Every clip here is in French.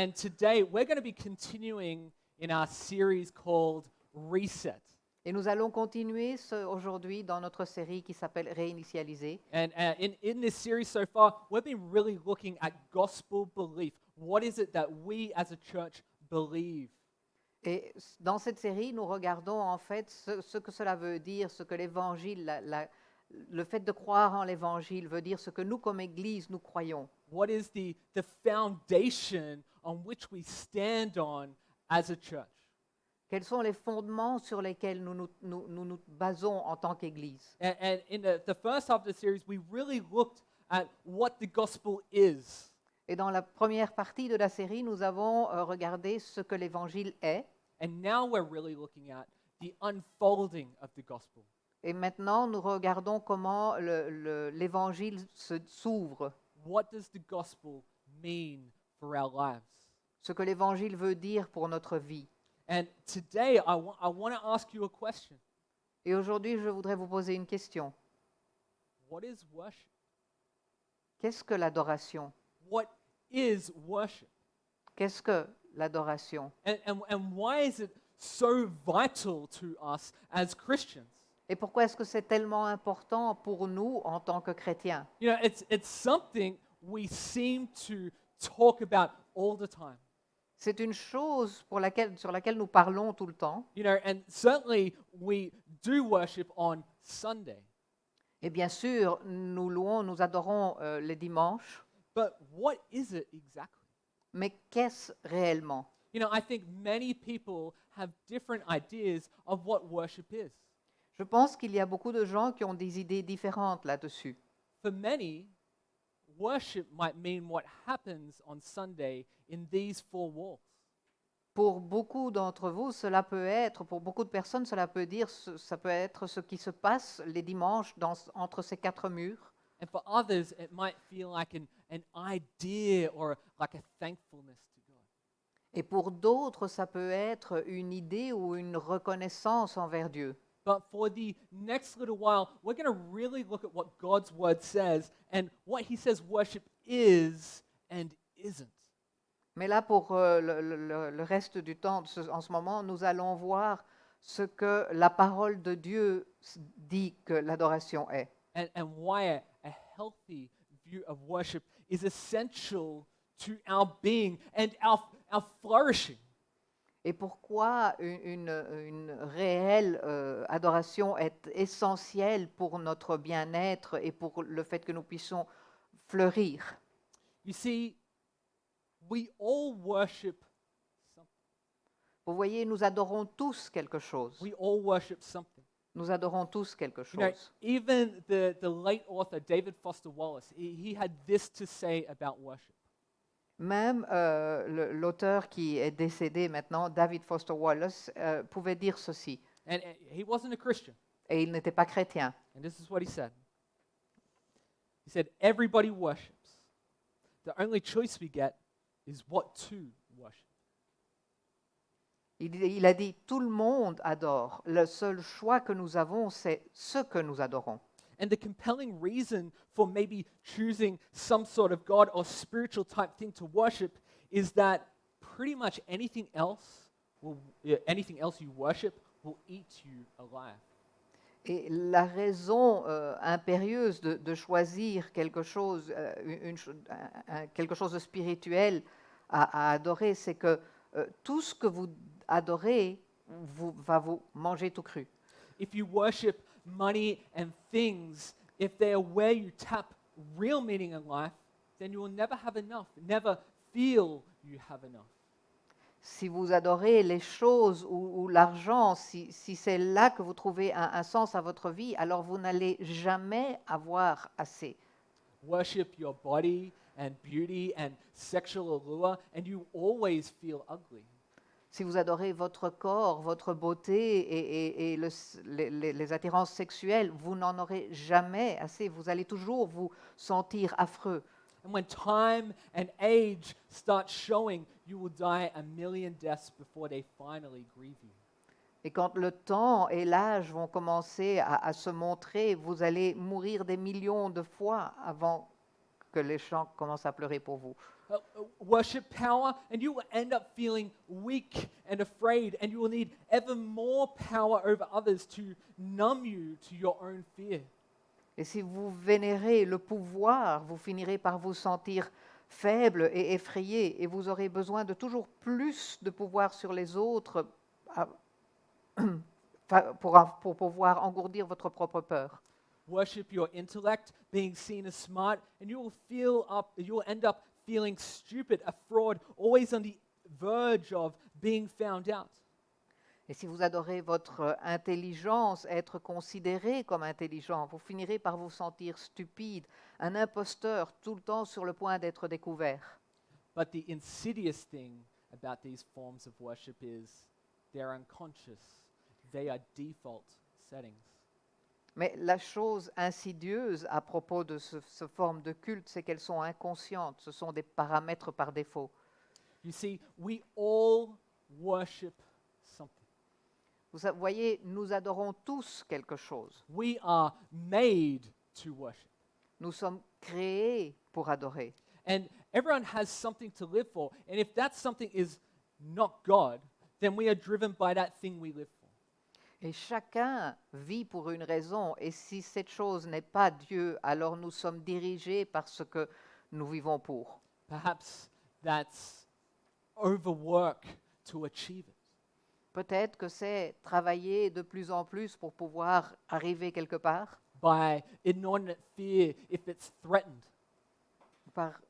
And today we're going to be continuing in our series called Reset. Et nous allons continuer aujourd'hui dans notre série qui s'appelle Réinitialiser. And in this series so far, we've been really looking at gospel belief. What is it that we as a church believe? Et dans cette série, nous regardons en fait ce que cela veut dire, ce que l'évangile, le fait de croire en l'évangile veut dire, ce que nous comme Église nous croyons. What is the foundation on which we stand on as a church? Quels sont les fondements sur lesquels nous basons en tant qu'Église? And in the first half of the series, we really looked at what the gospel is. Et dans la première partie de la série, nous avons regardé ce que l'évangile est. And now we're really looking at the unfolding of the gospel. Et maintenant, nous regardons comment l'évangile s'ouvre, What does the gospel mean for our lives? ce que l'évangile veut dire pour notre vie. And today, I want to ask you a question. Et aujourd'hui, je voudrais vous poser une question. What is worship? Qu'est-ce que l'adoration? What is worship? Qu'est-ce que l'adoration? And why is it so vital to us as Christians? Et pourquoi est-ce que c'est tellement important pour nous en tant que chrétiens? You know, it's something we seem to talk about all the time. C'est une chose sur laquelle nous parlons tout le temps. You know, and certainly we do worship on Sunday. Et bien sûr, nous louons, nous adorons les dimanches. But what is it exactly? Mais qu'est-ce réellement? You know, I think many people have different ideas of what worship is. Je pense qu'il y a beaucoup de gens qui ont des idées différentes là-dessus. For many, worship might mean what happens on Sunday in these four walls. Pour beaucoup d'entre vous, pour beaucoup de personnes, ça peut être ce qui se passe les dimanches entre ces quatre murs. And for others, it might feel like an idea or like a thankfulness to God. Et pour d'autres, ça peut être une idée ou une reconnaissance envers Dieu. But for the next little while, we're going to really look at what God's word says and what he says worship is and isn't. Mais là, pour le reste du temps, en ce moment, nous allons voir ce que la parole de Dieu dit que l'adoration est. And why a healthy view of worship is essential to our being and our flourishing. Et pourquoi une réelle adoration est essentielle pour notre bien-être et pour le fait que nous puissions fleurir. You see, we all worship something. Vous voyez, nous adorons tous quelque chose. We all worship something. Nous adorons tous quelque You know, chose. even the late author David Foster Wallace, he had this to say about worship. Même l'auteur qui est décédé maintenant, David Foster Wallace, pouvait dire ceci. And he wasn't a Christian. Et il n'était pas chrétien. And this is what he said. He said, everybody worships. The only choice we get is what to worship. Il a dit, tout le monde adore. Le seul choix que nous avons, c'est ce que nous adorons. And the compelling reason for maybe choosing some sort of God or spiritual type thing to worship is that pretty much anything else you worship will eat you alive. Et la raison impérieuse de choisir quelque chose, quelque chose de spirituel à adorer, c'est que tout ce que vous adorez va vous manger tout cru. If you worship money and things, if they are where you tap real meaning in life, then you will never have enough, never feel you have enough. Si vous adorez les choses ou l'argent, si c'est là que vous trouvez un sens à votre vie, alors vous n'allez jamais avoir assez. Worship your body and beauty and sexual allure, and you always feel ugly. Si vous adorez votre corps, votre beauté et les attirances sexuelles, vous n'en aurez jamais assez. Vous allez toujours vous sentir affreux. And when time and age start showing, you will die a million deaths before they finally grieve you. Et quand le temps et l'âge vont commencer à se montrer, vous allez mourir des millions de fois avant que les gens commencent à pleurer pour vous. Worship power, and you will end up feeling weak and afraid, and you will need ever more power over others to numb you to your own fear. Et si vous vénérez le pouvoir, vous finirez par vous sentir faible et effrayé, et vous aurez besoin de toujours plus de pouvoir sur les autres à- pour pouvoir engourdir votre propre peur. Worship your intellect, being seen as smart, and you will end up feeling stupid, a fraud, always on the verge of being found out. Et si vous adorez votre intelligence, être considéré comme intelligent, vous finirez par vous sentir stupide, un imposteur, tout le temps sur le point d'être découvert. But the insidious thing about these forms of worship is they're unconscious. They are default settings. Mais la chose insidieuse à propos de ce forme de culte, c'est qu'elles sont inconscientes, ce sont des paramètres par défaut. You see, we all worship something. Vous voyez, nous adorons tous quelque chose. We are made to worship. Nous sommes créés pour adorer. And everyone has something to live for. And if that something is not God, then we are driven by that thing we live for. Et chacun vit pour une raison. Et si cette chose n'est pas Dieu, alors nous sommes dirigés par ce que nous vivons pour. Perhaps that's overwork to achieve it. Peut-être que c'est travailler de plus en plus pour pouvoir arriver quelque part, By inordinate fear if it's threatened. par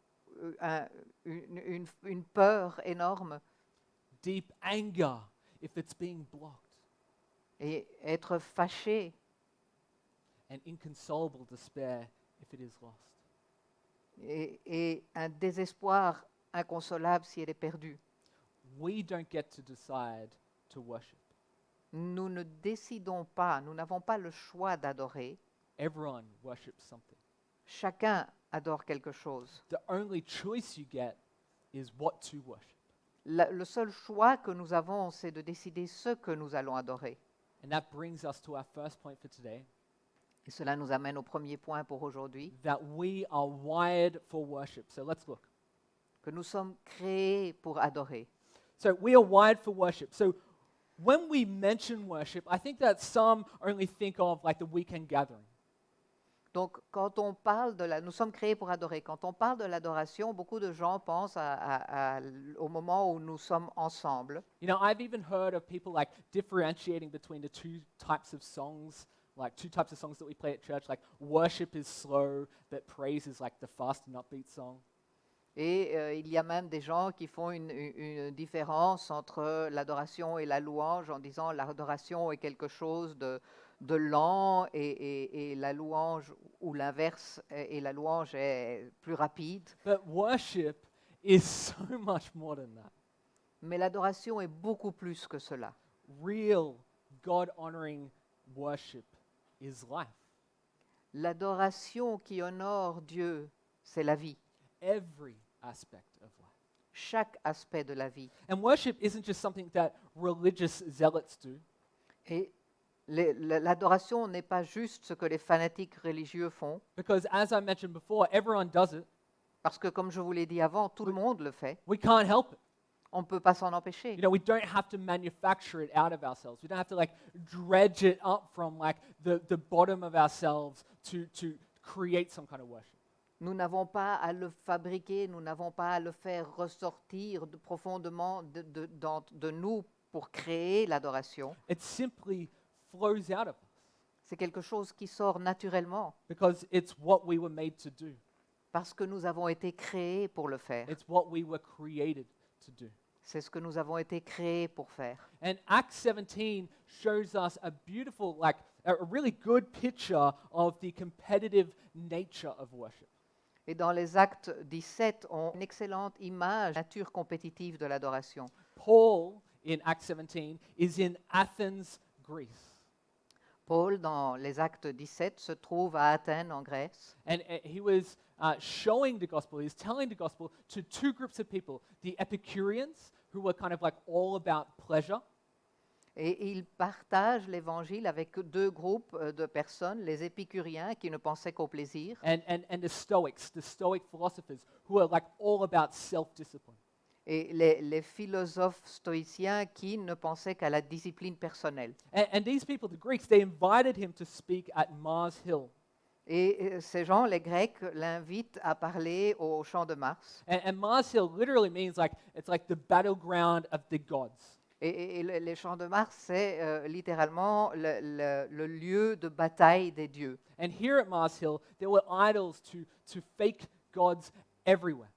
une peur énorme, Deep anger if it's being blocked. et être fâché, And inconsolable despair if it is lost. et un désespoir inconsolable si elle est perdue. We don't get to decide to worship. Nous ne décidons pas, nous n'avons pas le choix d'adorer. Everyone worships something. Chacun adore quelque chose. The only choice you get is what to worship. Le seul choix que nous avons, c'est de décider ce que nous allons adorer. And that brings us to our first point for today, Et cela nous amène au premier point pour aujourd'hui, that we are wired for worship. So let's look. que nous sommes créés pour adorer. So we are wired for worship. So when we mention worship, I think that some only think of like the weekend gathering. Donc, quand on parle nous sommes créés pour adorer. Quand on parle de l'adoration, beaucoup de gens pensent au moment où nous sommes ensemble. You know, I've even heard of people like differentiating between the two types of songs, like two types of songs that we play at church, like worship is slow, but praise is like the fast and upbeat song. Et il y a même des gens qui font une différence entre l'adoration et la louange en disant l'adoration est quelque chose de lent et la louange, ou l'inverse, et la louange est plus rapide. But worship is so much more than that. Mais l'adoration est beaucoup plus que cela. Real God-honoring worship is life. L'adoration qui honore Dieu, c'est la vie. Every aspect of life. Chaque aspect de la vie. And worship isn't just something that religious zealots do. Et l'adoration n'est pas juste ce que les fanatiques religieux font, Because as I mentioned before, everyone does it. parce que comme je vous l'ai dit avant, tout le monde le fait. We can't help it. On ne peut pas s'en empêcher. You know, we don't have to manufacture it out of ourselves. We don't have to like dredge it up from like the bottom of ourselves to create some kind of worship. Nous n'avons pas à le fabriquer, nous n'avons pas à le faire ressortir profondément de nous pour créer l'adoration. It simply flows out of us C'est quelque chose qui sort naturellement because it's what we were made to do. parce que nous avons été créés pour le faire. It's what we were created to do. C'est ce que nous avons été créés pour faire. And Acts 17 shows us a beautiful, like a really good picture of the competitive nature of worship. Et dans les Actes 17, on a une excellente image, nature compétitive de l'adoration. Paul, in Acts 17, is in Athens, Greece. Paul, dans les Actes 17, se trouve à Athènes, en Grèce. And he was showing the gospel, he was telling the gospel to two groups of people, the Epicureans, who were kind of like all about pleasure, Et il partage l'évangile avec deux groupes de personnes, les épicuriens qui ne pensaient qu'au plaisir and the Stoic philosophers, who are like all about self-discipline. et les philosophes stoïciens qui ne pensaient qu'à la discipline personnelle. And these people, the Greeks, they invited him to speak at Mars Hill. Et ces gens, les Grecs, l'invitent à parler au champ de Mars. And Mars Hill literally means like it's like the battleground of the gods. Et les champs de Mars, c'est littéralement le lieu de bataille des dieux. And here at Mars Hill, there were idols to fake gods everywhere.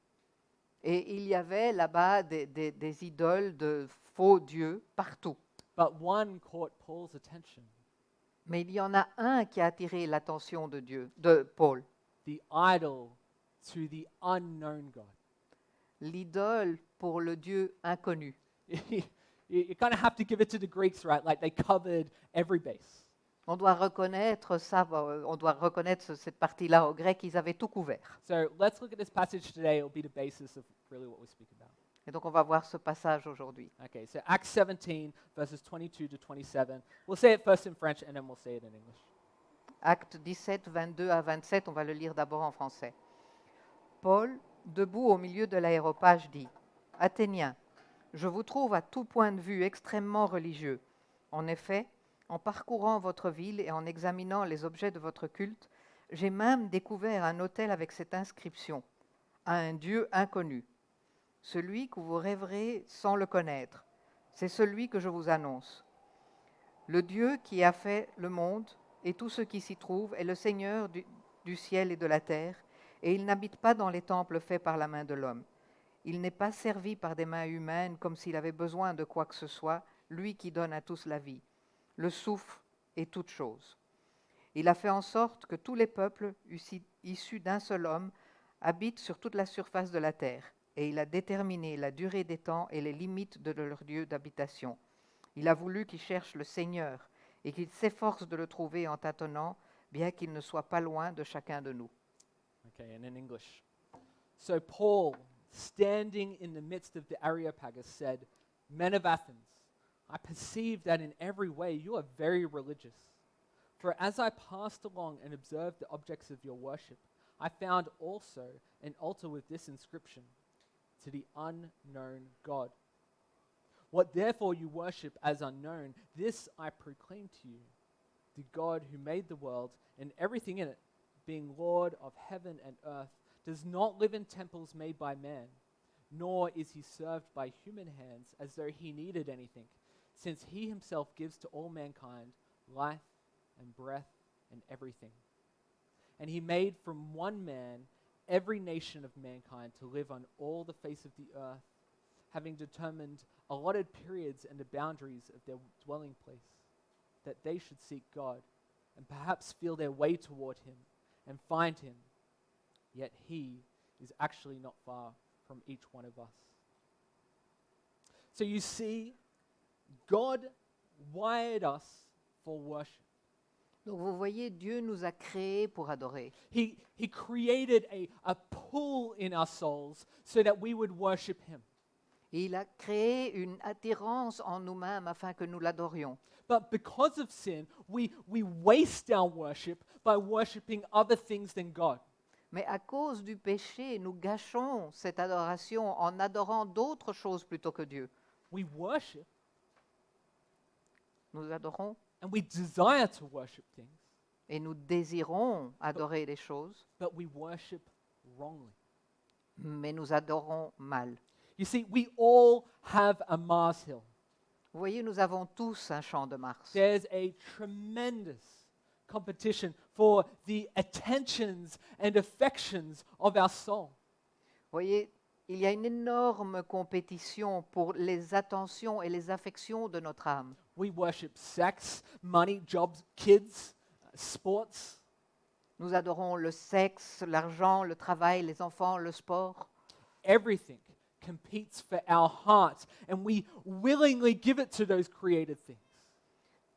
Et il y avait là-bas des idoles de faux dieux partout. But one caught Paul's attention, Mais il y en a un qui a attiré l'attention de Paul, the idol to the unknown God. l'idole pour le Dieu inconnu. You kind of have to give it to the Greeks, right? Like they covered every base. On doit reconnaître ça, on doit reconnaître cette partie-là aux Grecs, ils avaient tout couvert. So let's look at this passage today. It will be the basis of really what we speak about. Et donc on va voir ce passage aujourd'hui. Okay, so Acts 17, verses 22 to 27. We'll say it first in French and then we'll say it in English. Acte 17, 22 à 27, on va le lire d'abord en français. Paul, debout au milieu de l'aréopage, dit « Athéniens, je vous trouve à tout point de vue extrêmement religieux. En effet, en parcourant votre ville et en examinant les objets de votre culte, j'ai même découvert un autel avec cette inscription « À un Dieu inconnu ». Celui que vous rêverez sans le connaître, c'est celui que je vous annonce. Le Dieu qui a fait le monde et tout ce qui s'y trouve est le Seigneur du ciel et de la terre, et il n'habite pas dans les temples faits par la main de l'homme. Il n'est pas servi par des mains humaines comme s'il avait besoin de quoi que ce soit, lui qui donne à tous la vie, le souffle et toutes choses. Il a fait en sorte que tous les peuples issus d'un seul homme habitent sur toute la surface de la terre, et il a déterminé la durée des temps et les limites de leur lieu d'habitation. Il a voulu qu'ils cherchent le Seigneur et qu'ils s'efforcent de le trouver en tâtonnant, bien qu'il ne soit pas loin de chacun de nous. Okay, and in English. So Paul, standing in the midst of the Areopagus, said, Men of Athens, I perceive that in every way you are very religious. For as I passed along and observed the objects of your worship, I found also an altar with this inscription, to the unknown God. What therefore you worship as unknown, this I proclaim to you, the God who made the world and everything in it, being Lord of heaven and earth, does not live in temples made by man, nor is he served by human hands as though he needed anything, since he himself gives to all mankind life and breath and everything. And he made from one man every nation of mankind to live on all the face of the earth, having determined allotted periods and the boundaries of their dwelling place, that they should seek God and perhaps feel their way toward him and find him. Yet he is actually not far from each one of us. So you see, God wired us for worship. Donc vous voyez, Dieu nous a créés pour adorer. He created a pull in our souls so that we would worship him. Et il a créé une attirance en nous-mêmes afin que nous l'adorions. But because of sin, we waste our worship by worshiping other things than God. Mais à cause du péché, nous gâchons cette adoration en adorant d'autres choses plutôt que Dieu. We worship Nous adorons and we desire to worship things, et nous désirons adorer des choses, but we worship wrongly. mais nous adorons mal. You see, we all have a Mars Hill. Vous voyez, nous avons tous un champ de Mars. There's a tremendous competition for the attentions and affections of our soul. Vous voyez, il y a une énorme compétition pour les attentions et les affections de notre âme. We worship sex, money, jobs, kids, sports. Nous adorons le sexe, l'argent, le travail, les enfants, le sport. Everything competes for our hearts, and we willingly give it to those created things.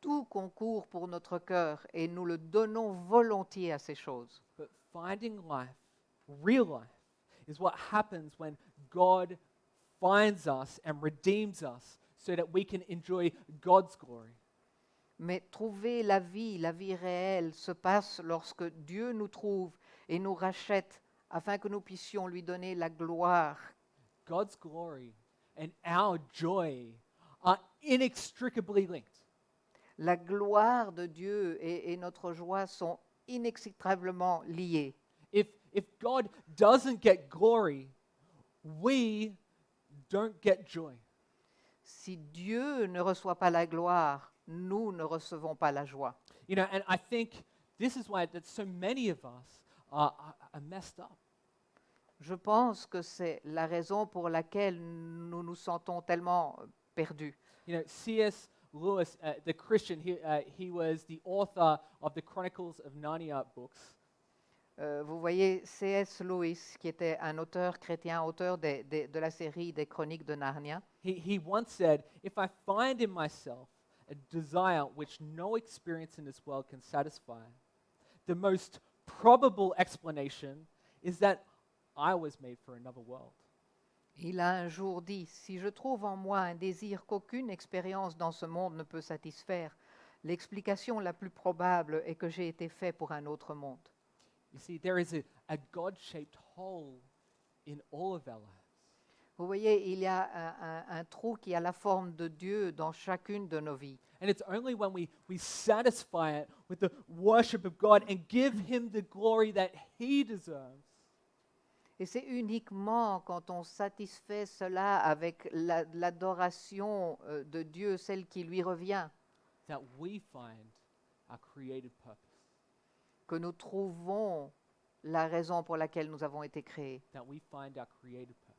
Tout concourt pour notre cœur et nous le donnons volontiers à ces choses. But finding life, real life, is what happens when God finds us and redeems us so that we can enjoy God's glory. Mais trouver la vie réelle se passe lorsque Dieu nous trouve et nous rachète afin que nous puissions lui donner la gloire. God's glory and our joy are inextricably linked. La gloire de Dieu et notre joie sont inextricablement liées. If God doesn't get glory, we don't get joy. Si Dieu ne reçoit pas la gloire, nous ne recevons pas la joie. You know, and I think this is why that so many of us are messed up. Je pense que c'est la raison pour laquelle nous nous sentons tellement perdus. You know, C.S. Lewis, the Christian, he was the author of the Chronicles of Narnia books. Vous voyez C.S. Lewis, qui était un auteur chrétien, auteur de la série des Chroniques de Narnia, He once said, "If I find in myself a desire which no experience in this world can satisfy, the most probable explanation is that I was made for another world." il a un jour dit, si je trouve en moi un désir qu'aucune expérience dans ce monde ne peut satisfaire, l'explication la plus probable est que j'ai été fait pour un autre monde. You see, there is a God-shaped hole in all of our lives. Vous voyez, il y a un trou qui a la forme de Dieu dans chacune de nos vies. And it's only when we satisfy it with the worship of God and give Him the glory that He deserves Et c'est uniquement quand on satisfait cela avec l'adoration de Dieu, celle qui lui revient, that we find our created purpose, que nous trouvons la raison pour laquelle nous avons été créés, that we find our created purpose.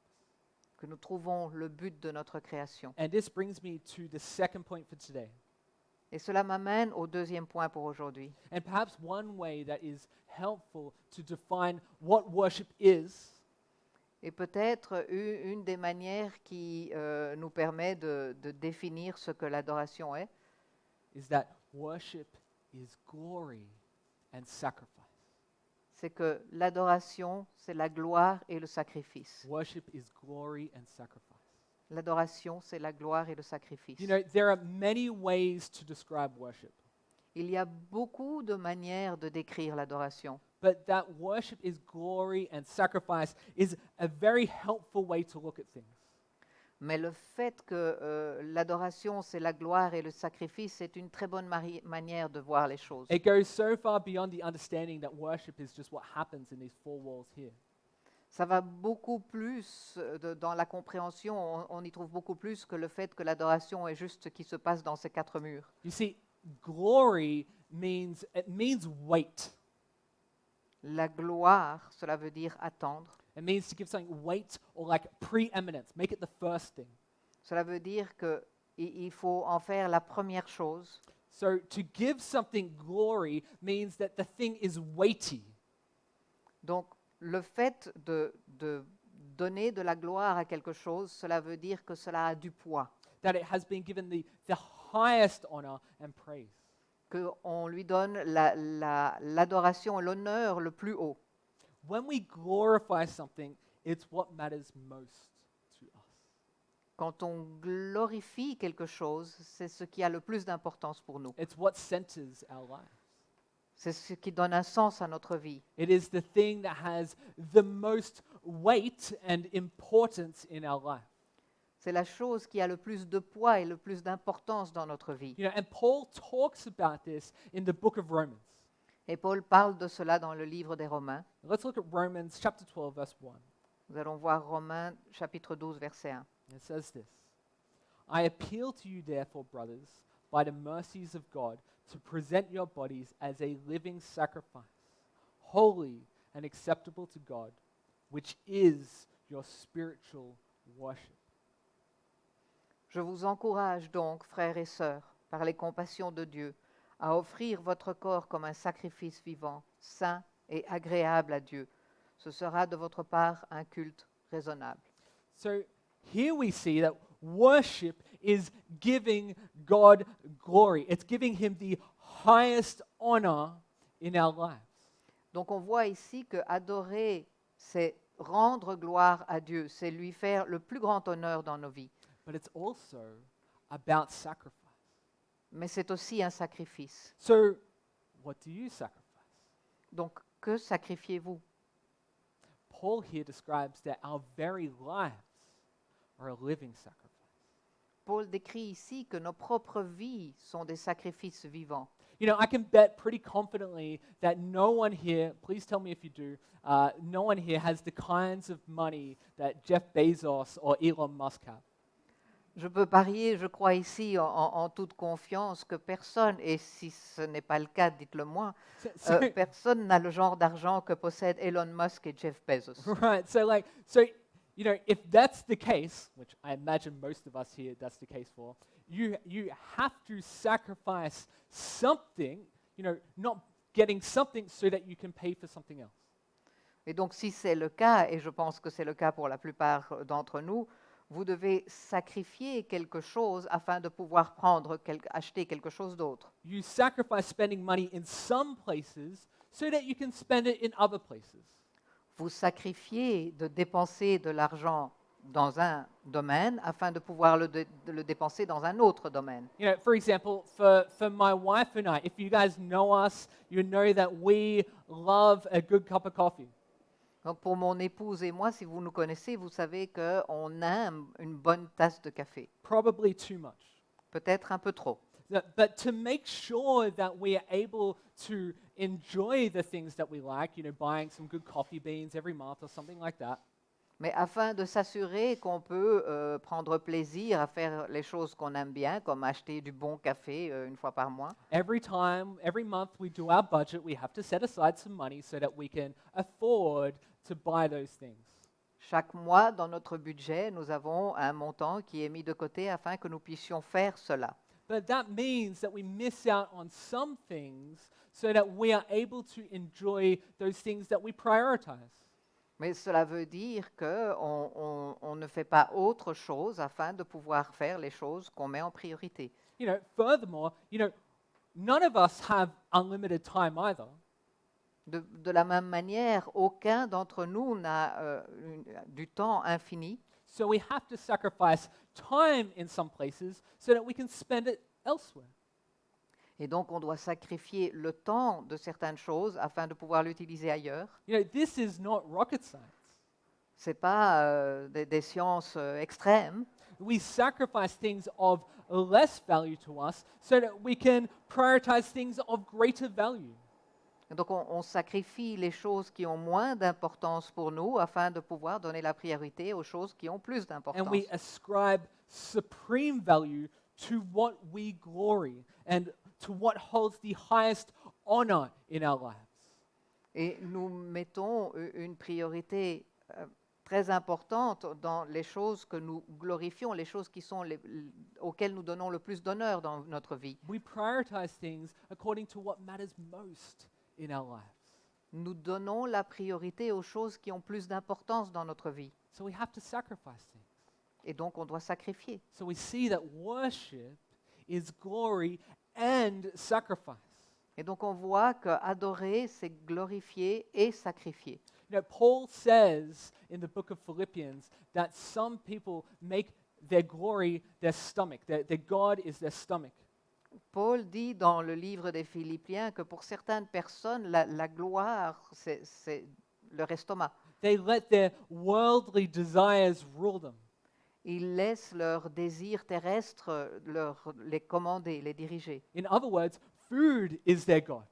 que nous trouvons le but de notre création. And this brings me to the second point for today. Et cela m'amène au deuxième point pour aujourd'hui. And perhaps one way that is helpful to define what worship is Et peut-être une des manières qui nous permet de définir ce que l'adoration est, is that worship is glory and sacrifice. c'est que l'adoration, c'est la gloire et le sacrifice. Worship is glory and sacrifice. L'adoration, c'est la gloire et le sacrifice. You know, there are many ways to describe worship, Il y a beaucoup de manières de décrire l'adoration, but that worship is glory and sacrifice is a very helpful way to look at things. mais le fait que l'adoration, c'est la gloire et le sacrifice, c'est une très bonne manière de voir les choses. It goes so far beyond the understanding that worship is just what happens in these four walls here. Ça va beaucoup plus dans la compréhension, on y trouve beaucoup plus que le fait que l'adoration est juste ce qui se passe dans ces quatre murs. You see, glory means weight. La gloire, cela veut dire attendre. It means to give something weight or like preeminence, make it the first thing. Cela veut dire qu'il faut en faire la première chose. So to give something glory means that the thing is weighty. Donc, le fait de donner de la gloire à quelque chose, cela veut dire que cela a du poids, That it has been given the highest honor and praise. qu'on lui donne l'adoration et l'honneur le plus haut. When we glorify something, it's what matters most to us. Quand on glorifie quelque chose, c'est ce qui a le plus d'importance pour nous. It's what centers our lives. C'est ce qui donne un sens à notre vie. It is the thing that has the most weight and importance in our life. C'est la chose qui a le plus de poids et le plus d'importance dans notre vie. You know, and Paul talks about this in the book of Romans. Et Paul parle de cela dans le livre des Romains. Let's look at Romans chapter 12, verse 1. Nous allons voir Romains chapitre 12, verset 1. It says this: I appeal to you, therefore, brothers, by the mercies of God, to present your bodies as a living sacrifice, holy and acceptable to God, which is your spiritual worship. Je vous encourage donc, frères et sœurs, par les compassions de Dieu, à offrir votre corps comme un sacrifice vivant, saint et agréable à Dieu. Ce sera de votre part un culte raisonnable. So here we see that worship is giving God glory. It's giving Him the highest honor in our lives. Donc on voit ici que adorer, c'est rendre gloire à Dieu, c'est lui faire le plus grand honneur dans nos vies. But it's also about sacrifice. mais c'est aussi un sacrifice. So, what do you sacrifice? Donc, que sacrifiez-vous? Paul here describes that our very lives are a living sacrifice. Paul décrit ici que nos propres vies sont des sacrifices vivants. You know, I can bet pretty confidently that no one here, please tell me if you do, no one here has the kinds of money that Jeff Bezos or Elon Musk have. Je peux parier, je crois ici en toute confiance que personne, et si ce n'est pas le cas, dites-le moi, So, personne n'a le genre d'argent que possèdent Elon Musk et Jeff Bezos. right, so, you know, if that's the case, which I imagine most of us here that's the case for, you have to sacrifice something, you know, not getting something so that you can pay for something else. Et donc, si c'est le cas, et je pense que c'est le cas pour la plupart d'entre nous, vous devez sacrifier quelque chose afin de pouvoir acheter quelque chose d'autre. You sacrifice spending money in some places so that you can spend it in other places. Vous sacrifiez de dépenser de l'argent dans un domaine afin de pouvoir de le dépenser dans un autre domaine. You know, for example, for my wife and I, if you guys know us, you know that we love a good cup of coffee. Donc pour mon épouse et moi, si vous nous connaissez, vous savez qu'on aime une bonne tasse de café. Probably too much. Peut-être un peu trop. But to make sure that we are able to enjoy the things that we like, you know, buying some good coffee beans every month or something like that, Mais afin de s'assurer qu'on peut prendre plaisir à faire les choses qu'on aime bien, comme acheter du bon café une fois par mois, every month we do our budget, we have to set aside some money so that we can afford to buy those things. chaque mois dans notre budget, nous avons un montant qui est mis de côté afin que nous puissions faire cela. But that means that we miss out on some things so that we are able to enjoy those things that we prioritize. Mais cela veut dire qu'on ne fait pas autre chose afin de pouvoir faire les choses qu'on met en priorité. You know, furthermore, you know, none of us have unlimited time either. De la même manière, aucun d'entre nous n'a du temps infini. So we have to sacrifice time in some places so that we can spend it elsewhere. Et donc, on doit sacrifier le temps de certaines choses afin de pouvoir l'utiliser ailleurs. You know, this is not rocket science. Ce n'est pas des sciences extrêmes. We sacrifice things of less value to us so that we can prioritize things of greater value. Et donc, on sacrifie les choses qui ont moins d'importance pour nous afin de pouvoir donner la priorité aux choses qui ont plus d'importance. And we ascribe supreme value to what we glory and to what holds the highest honor in our lives. Et nous mettons une priorité très importante dans les choses que nous glorifions, les choses qui sont auxquelles nous donnons le plus d'honneur dans notre vie. We prioritize things according to what matters most in our lives. Nous donnons la priorité aux choses qui ont plus d'importance dans notre vie. So we have to sacrifice things. Et donc, on doit sacrifier. So we see that worship is glory and sacrifice. Et donc, on voit qu'adorer, c'est glorifier et sacrifier. You know, Paul says in the book of Philippians that some people make their glory their stomach. Their God is their stomach. Paul dit dans le livre des Philippiens que pour certaines personnes, la gloire, c'est leur estomac. They let their worldly desires rule them. Ils laissent leurs désirs terrestres les commander, les diriger. In other words, food is their God.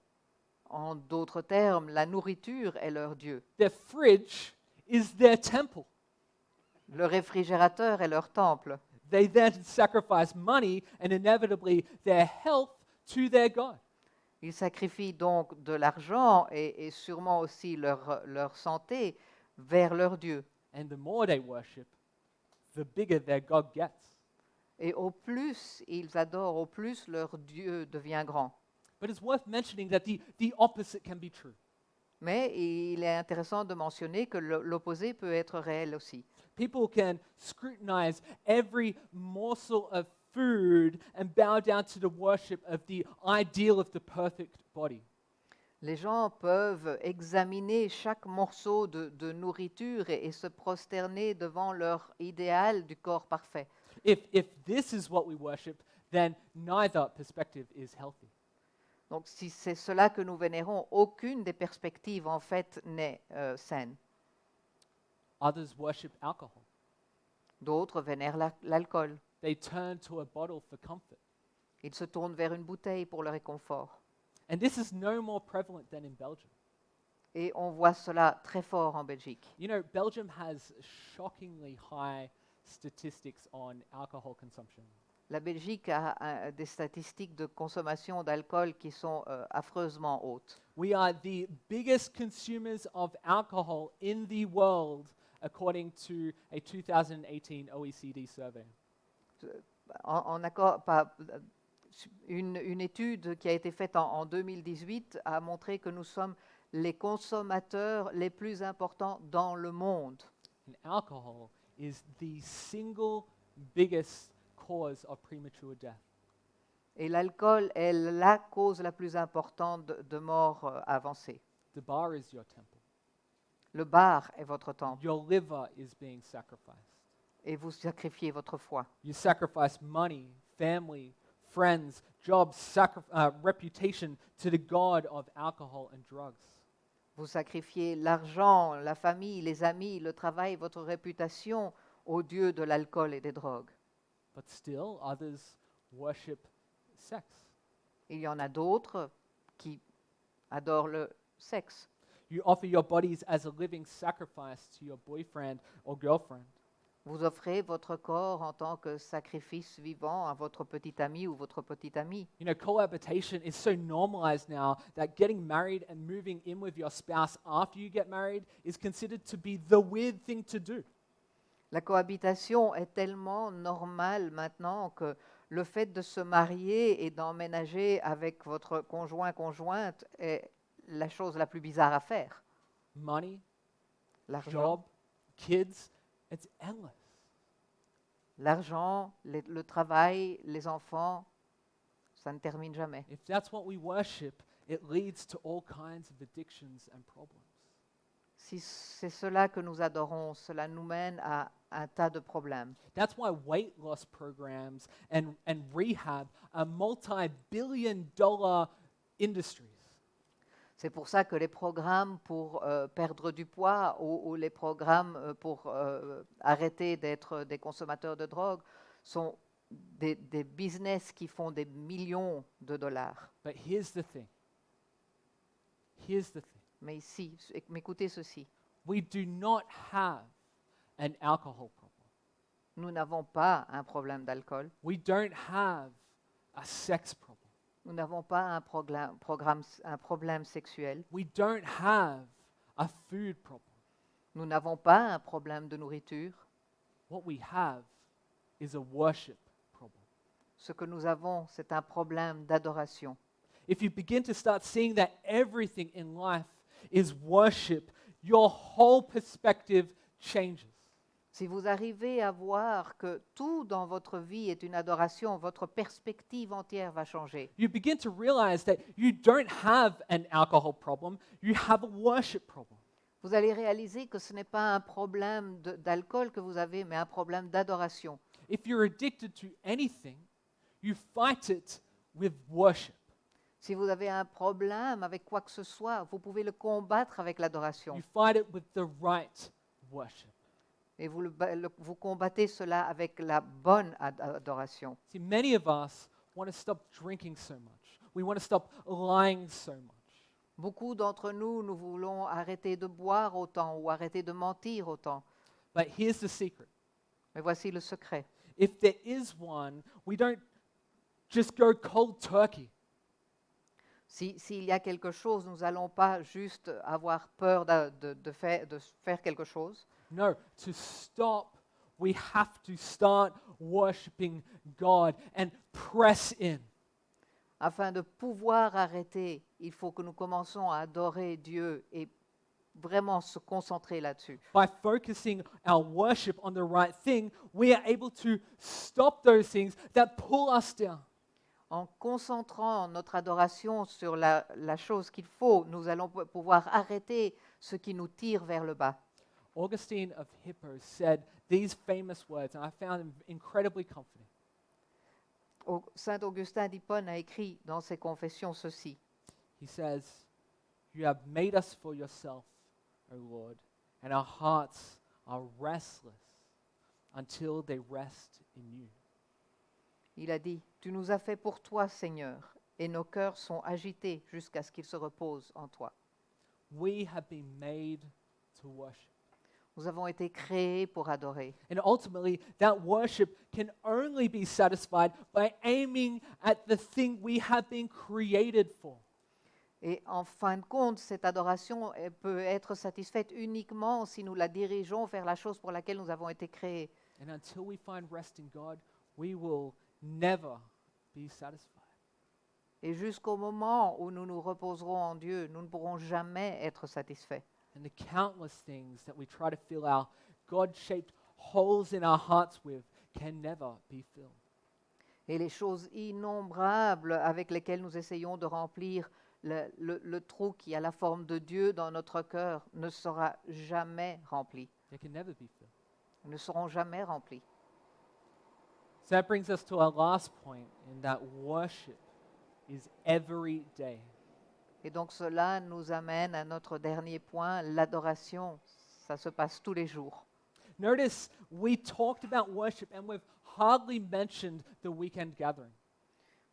En d'autres termes, la nourriture est leur Dieu. Their fridge is their temple. Le réfrigérateur est leur temple. They then sacrifice money and inevitably their health to their God. Ils sacrifient donc de l'argent et sûrement aussi leur santé vers leur Dieu. And the more they worship, the bigger their God gets. Et au plus ils adorent, au plus leur Dieu devient grand. But it's worth mentioning that the opposite can be true. Mais il est intéressant de mentionner que l'opposé peut être réel aussi. People can scrutinize every morsel of food and bow down to the worship of the ideal of the perfect body. Les gens peuvent examiner chaque morceau de nourriture et se prosterner devant leur idéal du corps parfait. if this is what we worship, then neither perspective is healthy. Donc si c'est cela que nous vénérons, aucune des perspectives en fait n'est saine. Others worship alcohol. D'autres vénèrent l'alcool. They turn to a bottle for comfort. Ils se tournent vers une bouteille pour le réconfort. And this is no more prevalent than in Belgium. Et on voit cela très fort en Belgique. You know, Belgium has shockingly high statistics on alcohol consumption. La Belgique a des statistiques de consommation d'alcool qui sont affreusement hautes. We are the biggest consumers of alcohol in the world, according to a 2018 OECD survey. En une étude qui a été faite en 2018 a montré que nous sommes les consommateurs les plus importants dans le monde. And alcohol is the single biggest cause of premature death. Et l'alcool est la cause la plus importante de mort avancée. The bar is your temple. Le bar est votre temple Your liver is being sacrificed. et vous sacrifiez votre foi. You sacrifice money, family, friends, jobs, reputation to the god of alcohol and drugs. Vous sacrifiez l'argent, la famille, les amis, le travail, votre réputation au dieu de l'alcool et des drogues. But still, others worship sex. Il y en a d'autres qui adorent le sexe. You offer your bodies as a living sacrifice to your boyfriend or girlfriend. Vous offrez votre corps en tant que sacrifice vivant à votre petit ami ou votre petite amie. You know, cohabitation is so normalized now that getting married and moving in with your spouse after you get married is considered to be the weird thing to do. La cohabitation est tellement normale maintenant que le fait de se marier et d'emménager avec votre conjointe est la chose la plus bizarre à faire. Money, L'argent, job, kids, it's endless. l'argent, le travail, les enfants, ça ne termine jamais. If that's what we worship, it leads to all kinds of addictions and problems. Si c'est cela que nous adorons, cela nous mène à un tas de problèmes. That's why weight loss programs and rehab are multi-billion-dollar industries. C'est pour ça que les programmes pour perdre du poids ou les programmes pour arrêter d'être des consommateurs de drogue sont des business qui font des millions de dollars. But here's the thing. Here's the thing. Mais ici, écoutez ceci, We do not have an alcohol problem. nous n'avons pas un problème d'alcool, We don't have a sex problem. nous n'avons pas un problème sexuel, We don't have a food problem. nous n'avons pas un problème de nourriture. What we have is a worship problem. Ce que nous avons, c'est un problème d'adoration. If you begin to start seeing that everything in life is worship, your whole perspective changes. Si vous arrivez à voir que tout dans votre vie est une adoration, votre perspective entière va changer. You begin to realize that you don't have an alcohol problem, you have a worship problem. Vous allez réaliser que ce n'est pas un problème d'alcool que vous avez, mais un problème d'adoration. If you're addicted to anything, you fight it with worship. Si vous avez un problème avec quoi que ce soit, vous pouvez le combattre avec l'adoration. You fight it with the right worship. Et vous combattez cela avec la bonne adoration. See, many of us want to stop drinking so much. We want to stop lying so much. Beaucoup d'entre nous, nous voulons arrêter de boire autant ou arrêter de mentir autant. But here's the secret. Mais voici le secret. If there is one, we don't just go cold turkey. S'il y a quelque chose, nous n'allons pas juste avoir peur de faire quelque chose. No, to stop, we have to start worshiping God and press in. Afin de pouvoir arrêter, il faut que nous commençons à adorer Dieu et vraiment se concentrer là-dessus. By focusing our worship on the right thing, we are able to stop those things that pull us down. En concentrant notre adoration sur la chose qu'il faut, nous allons pouvoir arrêter ce qui nous tire vers le bas. Augustine of Hippo said these famous words, and I found them incredibly comforting. Saint Augustin d'Hippone a écrit dans ses confessions ceci. He says, "You have made us for yourself, O Lord, and our hearts are restless until they rest in you." Il a dit, tu nous as fait pour toi, Seigneur, et nos cœurs sont agités jusqu'à ce qu'ils se reposent en toi. We have been made to worship. Nous avons été créés pour adorer. And ultimately, that worship can only be satisfied by aiming at the thing we have been created for. Et en fin de compte, cette adoration peut être satisfaite uniquement si nous la dirigeons vers la chose pour laquelle nous avons été créés. And until we find rest in God, we will never be satisfied. Et jusqu'au moment où nous nous reposerons en Dieu, nous ne pourrons jamais être satisfaits. And the countless things that we try to fill our God-shaped holes in our hearts with can never be filled. Et les choses innombrables avec lesquelles nous essayons de remplir le trou qui a la forme de Dieu dans notre cœur ne sera jamais rempli, They can never be filled. ne seront jamais remplis. So that brings us to our last point, in that worship is every day. Et donc cela nous amène à notre dernier point, l'adoration. Ça se passe tous les jours. Notice we talked about worship and we've hardly mentioned the weekend gathering.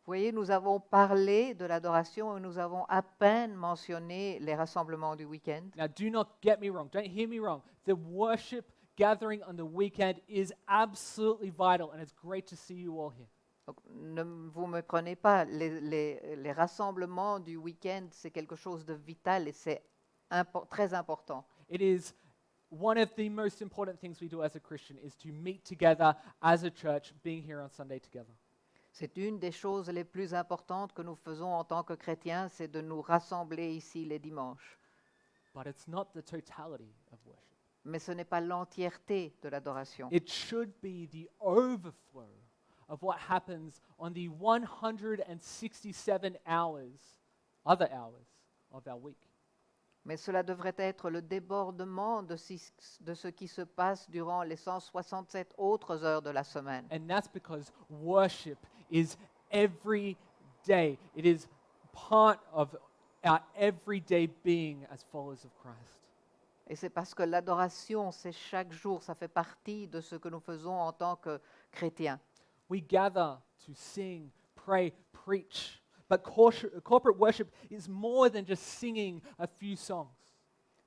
Vous voyez, nous avons parlé de l'adoration et nous avons à peine mentionné les rassemblements du week-end. Now, do not get me wrong. Don't hear me wrong. The worship gathering on the weekend is absolutely vital, and it's great to see you all here. Donc, ne vous me prenez pas, les rassemblements du week-end, c'est quelque chose de vital et c'est très important. It is one of the most important things we do as a Christian is to meet together as a church, being here on Sunday together. C'est une des choses les plus importantes que nous faisons en tant que chrétiens, c'est de nous rassembler ici les dimanches. But it's not the totality of worship. Mais ce n'est pas l'entièreté de l'adoration. It should be the overflow of what happens on the 167 other hours of our week. Mais cela devrait être le débordement de ce qui se passe durant les 167 autres heures de la semaine. And that's because worship is every day. It is part of our everyday being as followers of Christ. Et c'est parce que l'adoration, c'est chaque jour, ça fait partie de ce que nous faisons en tant que chrétiens. We gather to sing, pray, preach. But corporate worship is more than just singing a few songs.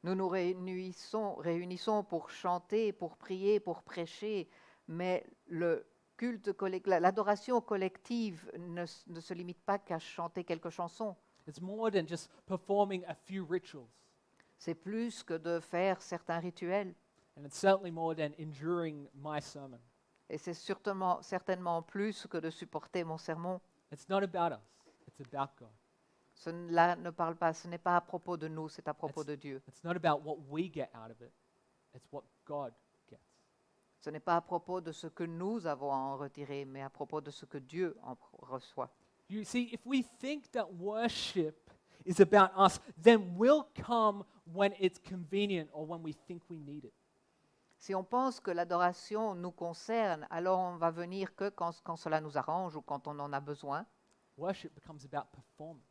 Nous nous réunissons pour chanter, pour prier, pour prêcher, mais l'adoration collective ne se limite pas qu'à chanter quelques chansons. It's more than just performing a few rituals. C'est plus que de faire certains rituels. And it's certainly more than enduring my sermon. Et c'est certainement plus que de supporter mon sermon. It's not about us. It's about God. Cela ne parle pas, ce n'est pas à propos de nous, c'est à propos de Dieu. It's not about what we get out of it. It's what God gets. Ce n'est pas à propos de ce que nous avons à en retirer, mais à propos de ce que Dieu en reçoit. You see, if we think that worship is about us, then we'll come when it's convenient or when we think we need it. Si on pense que l'adoration nous concerne, alors on va venir que quand cela nous arrange ou quand on en a besoin. Worship becomes about performance.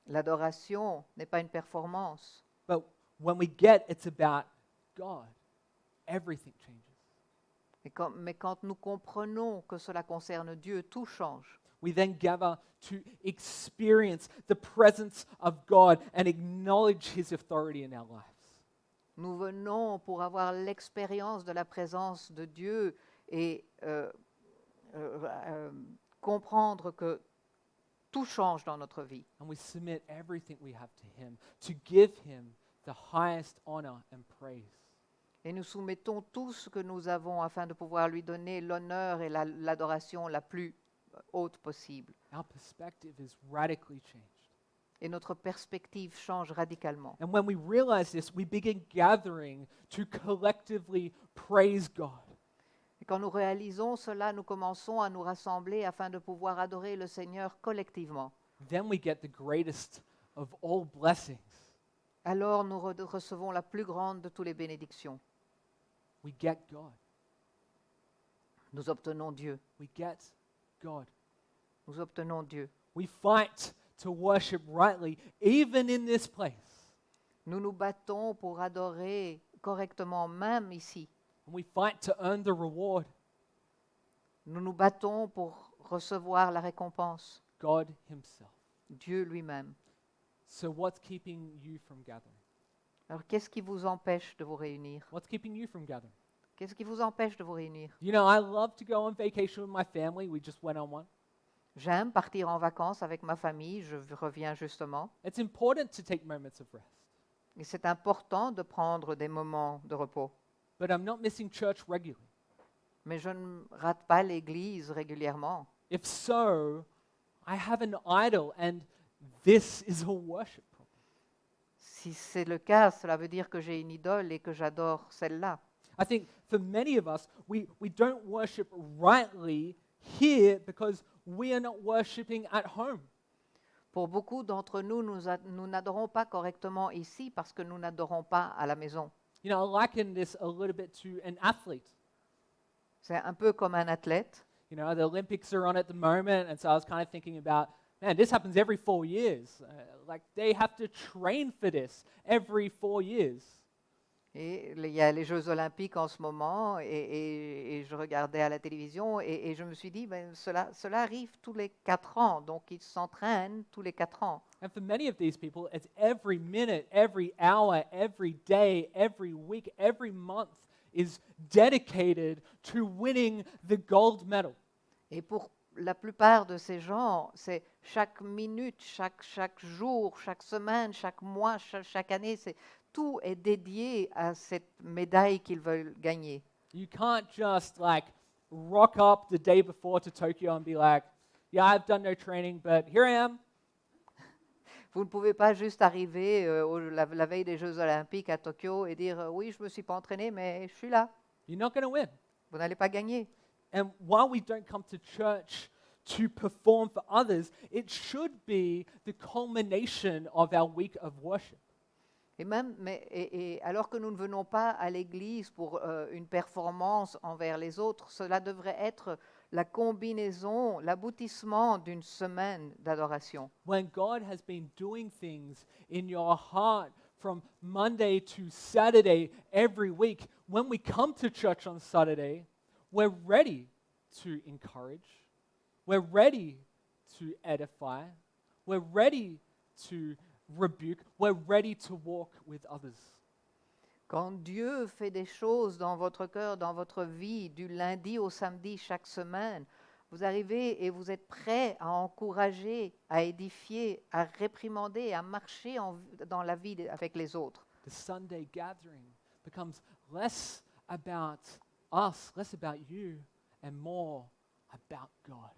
L'adoration n'est pas une performance. But when we get it's about God, everything changes. Mais quand nous comprenons que cela concerne Dieu, tout change. We then gather to experience the presence of God and acknowledge His authority in our lives. Nous venons pour avoir l'expérience de la présence de Dieu et comprendre que tout change dans notre vie. And we submit everything we have to Him to give Him the highest honor and praise. Et nous soumettons tout ce que nous avons afin de pouvoir lui donner l'honneur et l'adoration la plus haute possible. Our perspective is radically changed. Et notre perspective change radicalement. And when we realize this, we begin gathering to collectively praise God. Et quand nous réalisons cela, nous commençons à nous rassembler afin de pouvoir adorer le Seigneur collectivement. Then we get the greatest of all blessings. alors nous recevons la plus grande de toutes les bénédictions. We get God. Nous obtenons Dieu. We get God. Nous obtenons Dieu. We fight to worship rightly, even in this place. Nous nous battons pour adorer correctement, même ici. And we fight to earn the reward, Nous nous battons pour recevoir la récompense, God Himself. Dieu lui-même. So what's keeping you from gathering? Alors, qu'est-ce qui vous empêche de vous réunir? What's keeping you from gathering? Qu'est-ce qui vous empêche de vous réunir? You know, I love to go on vacation with my family. We just went on one. J'aime partir en vacances avec ma famille, je reviens justement. It's important to take moments of rest. Et c'est important de prendre des moments de repos. But I'm not missing church regularly. Mais je ne rate pas l'église régulièrement. If so, I have an idol, and this is a worship problem. Si c'est le cas, cela veut dire que j'ai une idole et que j'adore celle-là. I think for many of us, we don't worship rightly here because we are not worshiping at home. Pour beaucoup d'entre nous, nous n'adorons pas correctement ici parce que nous n'adorons pas à la maison. You know, I liken this a little bit to an athlete. C'est un peu comme un athlète. You know, the Olympics are on at the moment, and so I was kind of thinking about, man, this happens every 4 years. Like, they have to train for this every 4 years. Et il y a les Jeux Olympiques en ce moment et je regardais à la télévision et je me suis dit, ben, cela arrive tous les 4 ans, donc ils s'entraînent tous les 4 ans. And for many of these people, it's every minute, every hour, every day, every week, every month is dedicated to winning the gold medal. Et pour la plupart de ces gens, c'est chaque minute, chaque jour, chaque semaine, chaque mois, chaque année, tout est dédié à cette médaille qu'ils veulent gagner. You can't just like rock up the day before to Tokyo and be like, yeah, I've done no training, but here I am. Vous ne pouvez pas juste arriver la veille des Jeux Olympiques à Tokyo et dire oui, je ne me suis pas entraîné, mais je suis là. You're not going to win. Vous n'allez pas gagner. And while we don't come to church to perform for others, it should be the culmination of our week of worship. Et alors que nous ne venons pas à l'église pour une performance envers les autres, cela devrait être la combinaison, l'aboutissement d'une semaine d'adoration. When God has been doing things in your heart from Monday to Saturday every week, when we come to church on Saturday, we're ready to encourage, we're ready to edify, we're ready to rebuke, we're ready to walk with others. Quand Dieu fait des choses dans votre cœur, dans votre vie, du lundi au samedi chaque semaine, vous arrivez et vous êtes prêt à encourager, à édifier, à réprimander, à marcher dans la vie avec les autres. The Sunday gathering becomes less about us, less about you, and more about God.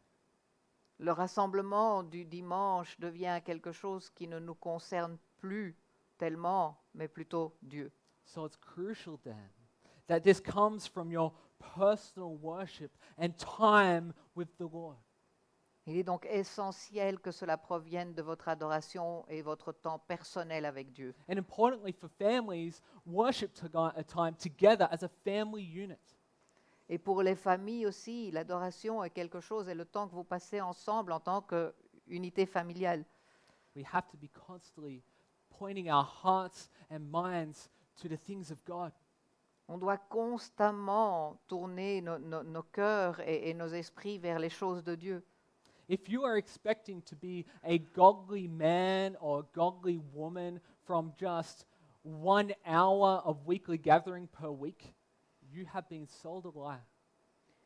Le rassemblement du dimanche devient quelque chose qui ne nous concerne plus tellement, mais plutôt Dieu. So it's crucial then that this comes from your personal worship and time with the Lord. Il est donc essentiel que cela provienne de votre adoration et votre temps personnel avec Dieu. And importantly for families, worship time together as a family unit. Et pour les familles aussi, l'adoration est quelque chose, et le temps que vous passez ensemble en tant qu'unité familiale. We have to be constantly pointing our hearts and minds to the things of God. On doit constamment tourner nos cœurs et nos esprits vers les choses de Dieu. If you are expecting to be a godly man or a godly woman from just 1 hour of weekly gathering per week, you have been sold a lie.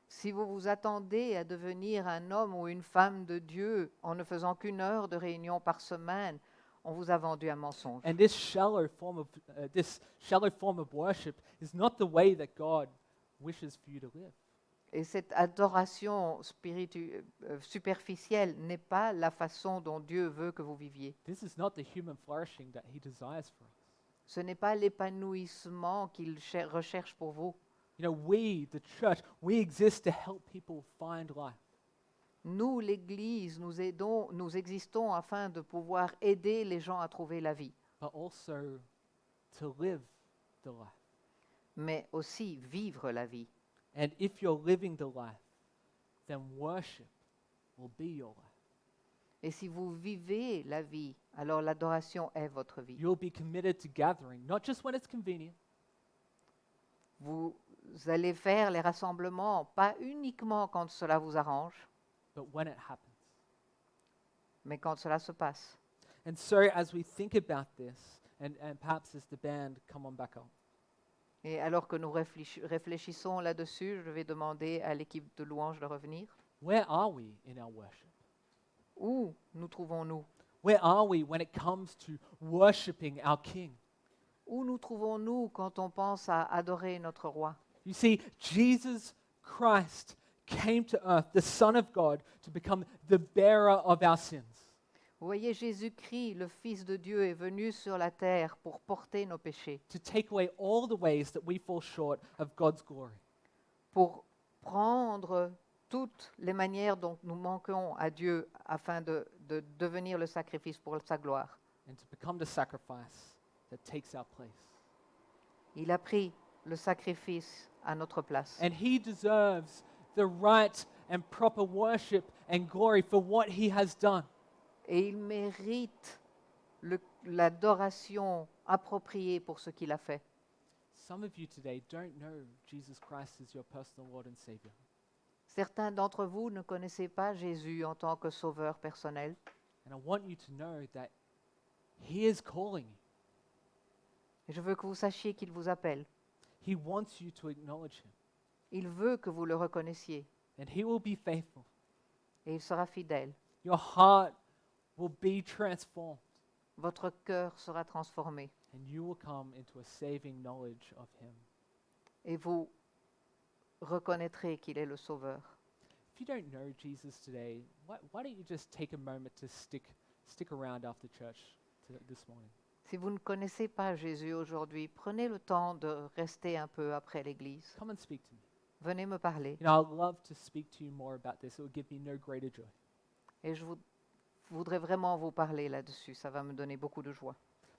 Si vous vous attendez à devenir un homme ou une femme de Dieu en ne faisant qu'une heure de réunion par semaine, on vous a vendu un mensonge. And this shallow form of worship is not the way that God wishes for you to live. Et cette adoration superficielle n'est pas la façon dont Dieu veut que vous viviez. This is not the human flourishing that He desires for us. Ce n'est pas l'épanouissement qu'il recherche pour vous. You know, we, the church, we exist to help people find life. Nous, l'Église, nous existons afin de pouvoir aider les gens à trouver la vie. But also to live the life. mais aussi vivre la vie. And if you're living the life, then worship will be your life. Et si vous vivez la vie, alors l'adoration est votre vie. You'll be committed to gathering, not just when it's convenient, Vous allez faire les rassemblements, pas uniquement quand cela vous arrange, but when it happens. mais quand cela se passe. And so as we think about this, and perhaps as the band come on back up, Et alors que nous réfléchissons là-dessus, je vais demander à l'équipe de louange de revenir. where are we in our worship? Où nous trouvons-nous? Where are we when it comes to worshiping our King? Où nous trouvons-nous quand on pense à adorer notre roi? You see, Jesus Christ came to earth, the Son of God, to become the bearer of our sins. Vous voyez, Jésus-Christ, le Fils de Dieu, est venu sur la terre pour porter nos péchés, To take away all the ways that we fall short of God's glory. pour prendre toutes les manières dont nous manquons à Dieu afin de devenir le sacrifice pour sa gloire. And to become the sacrifice that takes our place. Il a pris le sacrifice à notre place. And he deserves the right and proper worship and glory for what he has done. Et il mérite l'adoration appropriée pour ce qu'il a fait. Some of you today don't know Jesus Christ as your personal Lord and Savior. Certains d'entre vous ne connaissez pas Jésus en tant que sauveur personnel. And I want you to know that he is calling you. Et je veux que vous sachiez qu'il vous appelle. He wants you to acknowledge him. Il veut que vous le reconnaissiez And he will be faithful. et il sera fidèle. Your heart will be transformed. Votre cœur sera transformé And you will come into a saving knowledge of him. et vous reconnaîtrez qu'il est le sauveur. If you don't know Jesus today, why don't you just take a moment to stick around after church this morning? Si vous ne connaissez pas Jésus aujourd'hui, prenez le temps de rester un peu après l'église. Come and speak to me. Venez me parler You know, I'd love to speak to you more about this. It would give me no greater joy. et je voudrais vraiment vous parler là-dessus. Ça va me donner beaucoup de joie.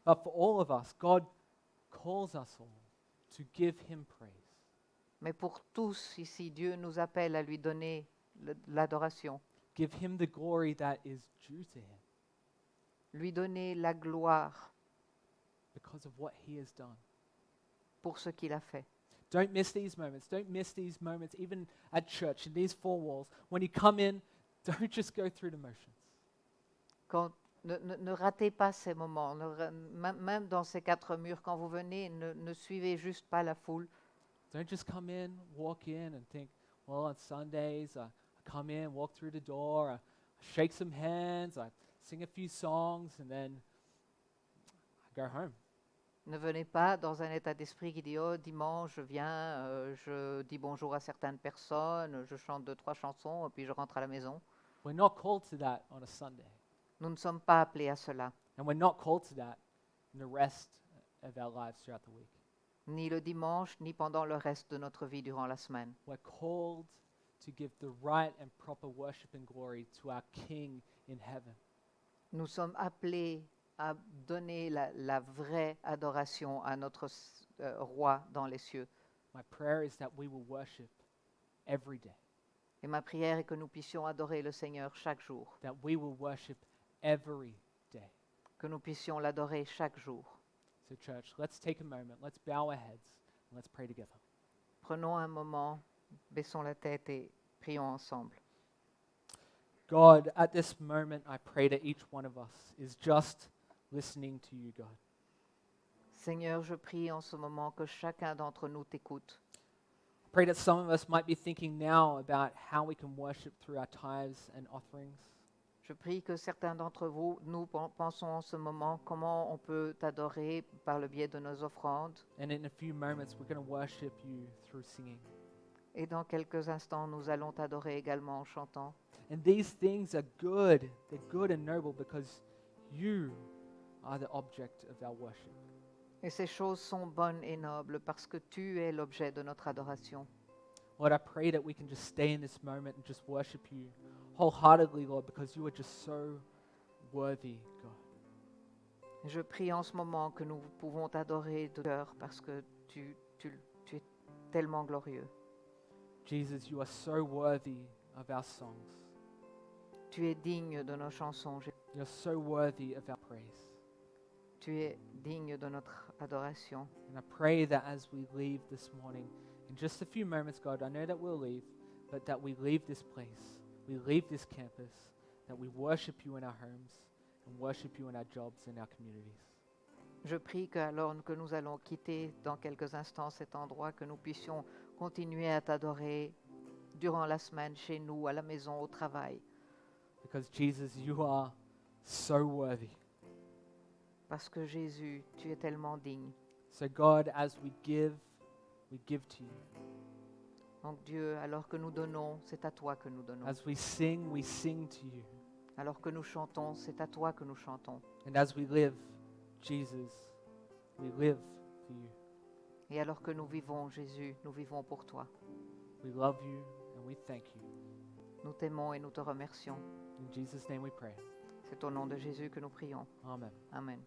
But for all of us, God calls us all to give him praise. Mais pour tous ici, Dieu nous appelle à lui donner l'adoration, Give him the glory that is due to him lui donner la gloire because of what he has done. pour ce qu'il a fait. Don't miss these moments. Don't miss these moments, even at church, in these four walls. When you come in, don't just go through the motions. Ne ratez pas ces moments, même dans ces quatre murs, quand vous venez, ne suivez juste pas la foule. Don't just come in, walk in, and think, well, on Sundays, I come in, walk through the door, I shake some hands, I sing a few songs, and then I go home. Ne venez pas dans un état d'esprit qui dit « Oh, dimanche, je viens, je dis bonjour à certaines personnes, je chante 2-3 chansons, et puis je rentre à la maison. We're not called to that on a Sunday. » Nous ne sommes pas appelés à cela, And we're not called to that in the rest of our lives throughout the week. ni le dimanche, ni pendant le reste de notre vie durant la semaine. We're called to give the right and proper worship and glory to our King in heaven. Nous sommes appelés à donner la vraie adoration à notre roi dans les cieux. My prayer is that we will worship every day, Et ma prière est que nous puissions adorer le Seigneur chaque jour, that we will worship every day. que nous puissions l'adorer chaque jour. So, church, let's take a moment, let's bow our heads, and let's pray together. Prenons un moment, baissons la tête et prions ensemble. God, at this moment, I pray that each one of us is just listening to you, God. Seigneur, je prie en ce moment que chacun d'entre nous t'écoute. I pray that some of us might be thinking now about how we can worship through our tithes and offerings. Je prie que certains d'entre vous, nous pensons en ce moment comment on peut t'adorer par le biais de nos offrandes. And in a few moments, we're going to worship you through singing. Et dans quelques instants, nous allons t'adorer également en chantant. And these things are good. They're good and noble because you are the object of our worship. Et ces choses sont bonnes et nobles parce que tu es l'objet de notre adoration. Lord, I pray that we can just stay in this moment and just worship you wholeheartedly, Lord, because you are just so worthy, God. Je prie en ce moment que nous pouvons t'adorer de cœur parce que tu es tellement glorieux. Jesus, you are so worthy of our songs. Tu es digne de nos chansons. You're so worthy of our praise. Tu es digne de notre adoration. And I pray that as we leave this morning, in just a few moments, God, I know that we'll leave, but that we leave this place, we leave this campus, that we worship you in our homes and worship you in our jobs and our communities. Je prie qu'alors que nous allons quitter dans quelques instants cet endroit, que nous puissions continuer à t'adorer durant la semaine, chez nous, à la maison, au travail. Because Jesus, you are so worthy. Parce que Jésus, tu es tellement digne. So God, as we give to you. Donc Dieu, alors que nous donnons, c'est à toi que nous donnons. As we sing to you. Alors que nous chantons, c'est à toi que nous chantons. And as we live, Jesus, we live for you. Et alors que nous vivons, Jésus, nous vivons pour toi. We love you and we thank you. Nous t'aimons et nous te remercions. In Jesus' name we pray. C'est au nom de Jésus que nous prions. Amen. Amen.